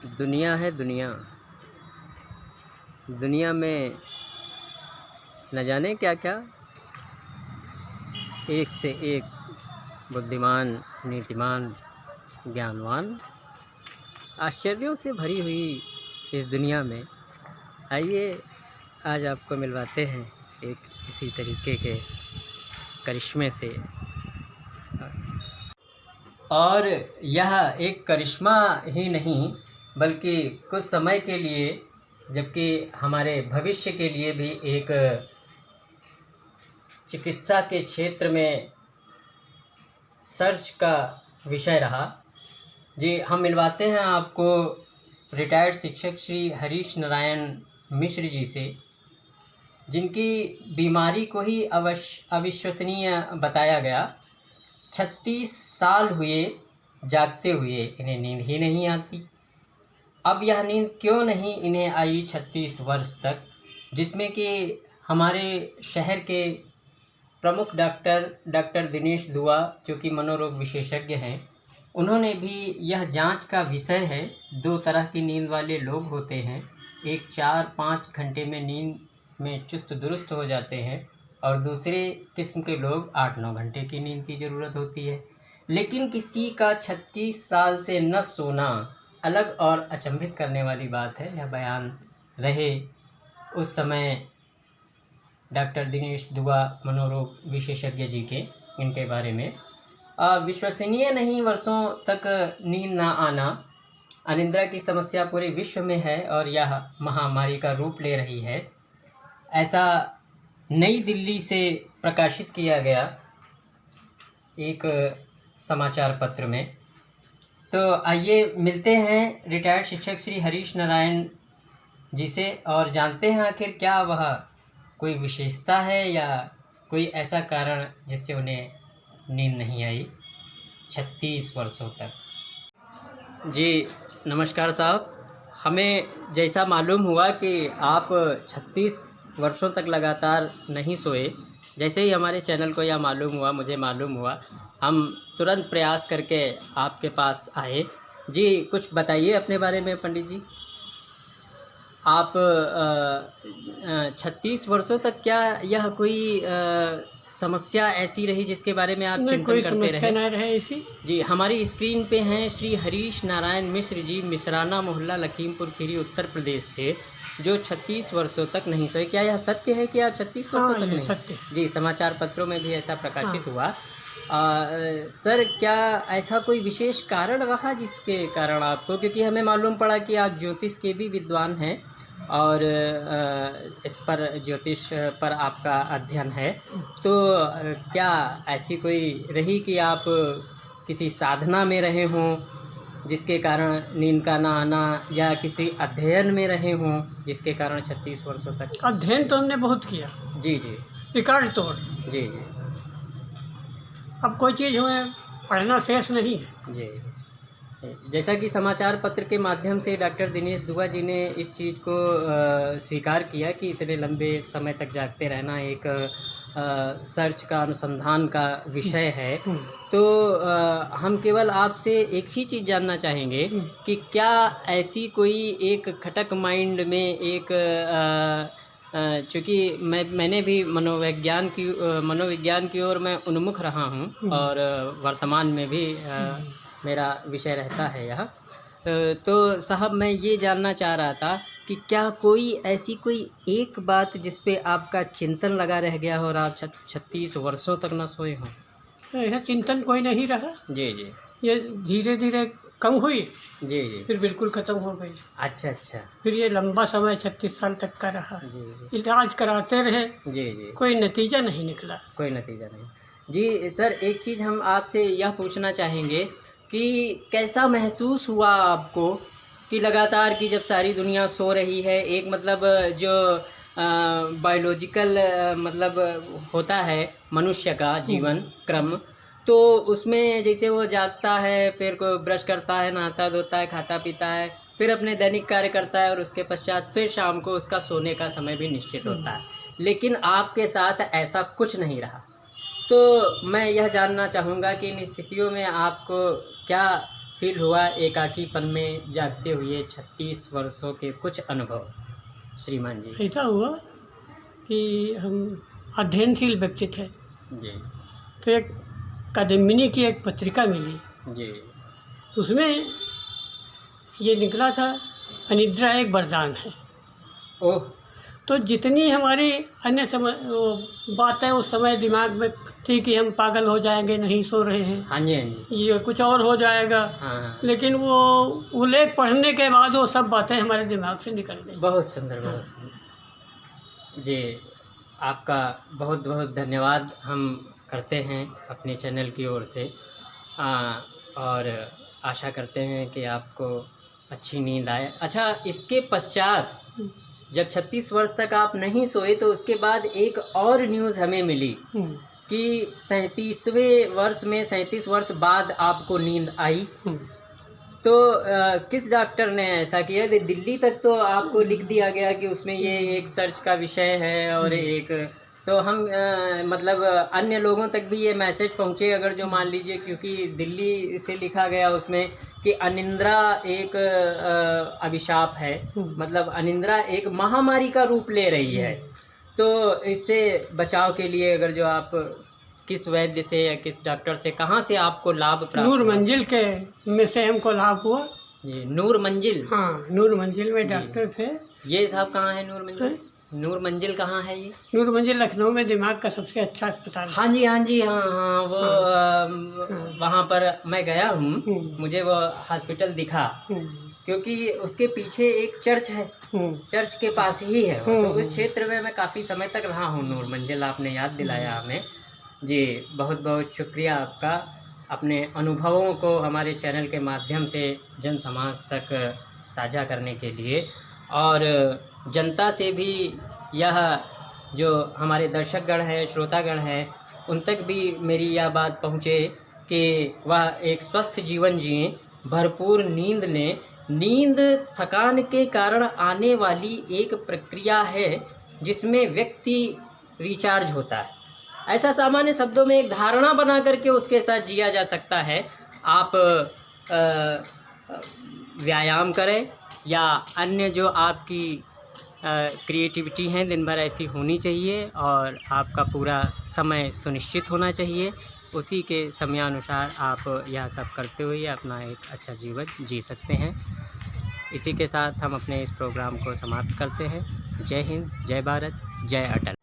दुनिया है दुनिया। दुनिया में न जाने क्या क्या, एक से एक बुद्धिमान, नीतिमान, ज्ञानवान, आश्चर्यों से भरी हुई इस दुनिया में आइए आज आपको मिलवाते हैं एक इसी तरीके के करिश्मे से। और यह एक करिश्मा ही नहीं बल्कि कुछ समय के लिए, जबकि हमारे भविष्य के लिए भी एक चिकित्सा के क्षेत्र में सर्च का विषय रहा। जी, हम मिलवाते हैं आपको रिटायर्ड शिक्षक श्री हरीश नारायण मिश्र जी से, जिनकी बीमारी को ही अविश्वसनीय बताया गया। 36 साल हुए जागते हुए इन्हें नींद ही नहीं आती। अब यह नींद क्यों नहीं इन्हें आई 36 वर्ष तक, जिसमें कि हमारे शहर के प्रमुख डॉक्टर दिनेश दुआ, जो कि मनोरोग विशेषज्ञ हैं, उन्होंने भी यह जांच का विषय है। 2 तरह की नींद वाले लोग होते हैं, एक 4-5 घंटे में नींद में चुस्त दुरुस्त हो जाते हैं और दूसरे किस्म के लोग 8-9 घंटे की नींद की ज़रूरत होती है। लेकिन किसी का 36 साल से न सोना अलग और अचंभित करने वाली बात है। यह बयान रहे उस समय डॉक्टर दिनेश दुआ मनोरोग विशेषज्ञ जी के, इनके बारे में। विश्वसनीय नहीं, वर्षों तक नींद ना आना अनिद्रा की समस्या पूरे विश्व में है और यह महामारी का रूप ले रही है, ऐसा नई दिल्ली से प्रकाशित किया गया एक समाचार पत्र में। तो आइए मिलते हैं रिटायर्ड शिक्षक श्री हरीश नारायण जी से और जानते हैं आखिर क्या वह कोई विशेषता है या कोई ऐसा कारण जिससे उन्हें नींद नहीं आई 36 वर्षों तक। जी नमस्कार साहब, हमें जैसा मालूम हुआ कि आप 36 वर्षों तक लगातार नहीं सोए, जैसे ही हमारे चैनल को यह मालूम हुआ, मुझे मालूम हुआ, हम तुरंत प्रयास करके आपके पास आए। जी कुछ बताइए अपने बारे में पंडित जी। आप 36 वर्षों तक क्या यह कोई समस्या ऐसी रही जिसके बारे में आप चिंतन करते रहे? समस्या ना रहे ऐसी। जी, हमारी स्क्रीन पे हैं श्री हरीश नारायण मिश्र जी, मिसराना मोहल्ला, लखीमपुर खीरी, उत्तर प्रदेश से, जो 36 वर्षों तक नहीं सोए। क्या यह सत्य है कि आप 36 वर्षों तक नहीं? सत्य। जी, समाचार पत्रों में भी ऐसा प्रकाशित हुआ। सर, क्या ऐसा कोई विशेष कारण रहा जिसके कारण आपको, क्योंकि हमें मालूम पड़ा कि आप ज्योतिष के भी विद्वान हैं और इस पर ज्योतिष पर आपका अध्ययन है, तो क्या ऐसी कोई रही कि आप किसी साधना में रहे हों जिसके कारण नींद का ना आना, या किसी अध्ययन में रहे हों जिसके कारण 36 वर्षों तक? अध्ययन तो हमने बहुत किया। जी जी। रिकॉर्ड तोड़। जी जी। अब कोई चीज़ हमें पढ़ना शेष नहीं है। जी, जैसा कि समाचार पत्र के माध्यम से डॉक्टर दिनेश दुआ जी ने इस चीज़ को स्वीकार किया कि इतने लंबे समय तक जागते रहना एक सर्च का, अनुसंधान का विषय है। तो हम केवल आपसे एक ही चीज़ जानना चाहेंगे कि क्या ऐसी कोई एक खटक माइंड में एक चूँकि मैंने भी मनोविज्ञान की ओर मैं उन्मुख रहा हूँ और वर्तमान में भी मेरा विषय रहता है यह। तो साहब, मैं ये जानना चाह रहा था कि क्या कोई ऐसी कोई एक बात जिस पे आपका चिंतन लगा रह गया हो और आप 36 वर्षों तक न सोए हों? यह चिंतन कोई नहीं रहा। जी जी। ये धीरे धीरे कम हुई, जी जी, फिर बिल्कुल ख़त्म हो गई। अच्छा अच्छा। फिर ये लंबा समय 36 साल तक का रहा। जी जी। इलाज कराते रहे। जी जी। कोई नतीजा नहीं निकला। कोई नतीजा नहीं। जी सर, एक चीज़ हम आपसे यह पूछना चाहेंगे कि कैसा महसूस हुआ आपको कि लगातार की जब सारी दुनिया सो रही है, एक मतलब जो बायोलॉजिकल मतलब होता है मनुष्य का जीवन क्रम, तो उसमें जैसे वो जागता है, फिर को ब्रश करता है, नहाता धोता है, खाता पीता है, फिर अपने दैनिक कार्य करता है और उसके पश्चात फिर शाम को उसका सोने का समय भी निश्चित होता है। लेकिन आपके साथ ऐसा कुछ नहीं रहा। तो मैं यह जानना चाहूँगा कि इन स्थितियों में आपको क्या फील हुआ एकाकीपन में जागते हुए 36 वर्षों के कुछ अनुभव श्रीमान जी। ऐसा हुआ कि हम अध्ययनशील व्यक्ति थे, जी तो एक कादम्बिनी की एक पत्रिका मिली, जी उसमें ये निकला था अनिद्रा एक वरदान है। ओह तो जितनी हमारी अन्य समय वो बातें उस समय दिमाग में थी कि हम पागल हो जाएंगे, नहीं सो रहे हैं, हाँ जी हाँ जी ये कुछ और हो जाएगा, हाँ लेकिन वो लेख पढ़ने के बाद वो सब बातें हमारे दिमाग से निकल गई। बहुत सुंदर बहुत सुंदर जी। आपका बहुत बहुत धन्यवाद हम करते हैं अपने चैनल की ओर से और आशा करते हैं कि आपको अच्छी नींद आए। अच्छा, इसके पश्चात जब 36 वर्ष तक आप नहीं सोए तो उसके बाद एक और न्यूज़ हमें मिली कि 37वें वर्ष में 37 वर्ष बाद आपको नींद आई। तो किस डॉक्टर ने ऐसा किया? दिल्ली तक तो आपको लिख दिया गया कि उसमें ये एक सर्च का विषय है और एक तो हम मतलब अन्य लोगों तक भी ये मैसेज पहुँचे अगर जो मान लीजिए, क्योंकि दिल्ली से लिखा गया उसमें कि अनिंद्रा एक अभिशाप है, मतलब अनिंद्रा एक महामारी का रूप ले रही है। तो इससे बचाव के लिए अगर जो आप किस वैद्य से या किस डॉक्टर से, कहाँ से आपको लाभ प्राप्त? नूर मंजिल के में से हमको लाभ हुआ जी। नूर मंजिल? हाँ, नूर मंजिल में डॉक्टर थे। ये साहब कहाँ है नूर मंजिल? नूर मंजिल कहाँ है ये? नूर मंजिल लखनऊ में दिमाग का सबसे अच्छा अस्पताल है। हाँ जी हाँ जी हाँ हाँ वो वहाँ पर मैं गया हूँ, मुझे वो हॉस्पिटल दिखा क्योंकि उसके पीछे एक चर्च है, चर्च के पास ही है। तो उस क्षेत्र में मैं काफ़ी समय तक रहा हूँ। नूर मंजिल आपने याद दिलाया हमें जी। बहुत बहुत शुक्रिया आपका अपने अनुभवों को हमारे चैनल के माध्यम से जन समाज तक साझा करने के लिए, और जनता से भी यह जो हमारे दर्शकगण हैं, श्रोतागण हैं, उन तक भी मेरी यह बात पहुँचे कि वह एक स्वस्थ जीवन जिएं, भरपूर नींद लें। नींद थकान के कारण आने वाली एक प्रक्रिया है जिसमें व्यक्ति रिचार्ज होता है। ऐसा सामान्य शब्दों में एक धारणा बना करके उसके साथ जिया जा सकता है। आप व्यायाम करें या अन्य जो आपकी क्रिएटिविटी हैं दिन भर ऐसी होनी चाहिए, और आपका पूरा समय सुनिश्चित होना चाहिए। उसी के समयानुसार आप यह सब करते हुए अपना एक अच्छा जीवन जी सकते हैं। इसी के साथ हम अपने इस प्रोग्राम को समाप्त करते हैं। जय हिंद, जय भारत, जय अटल।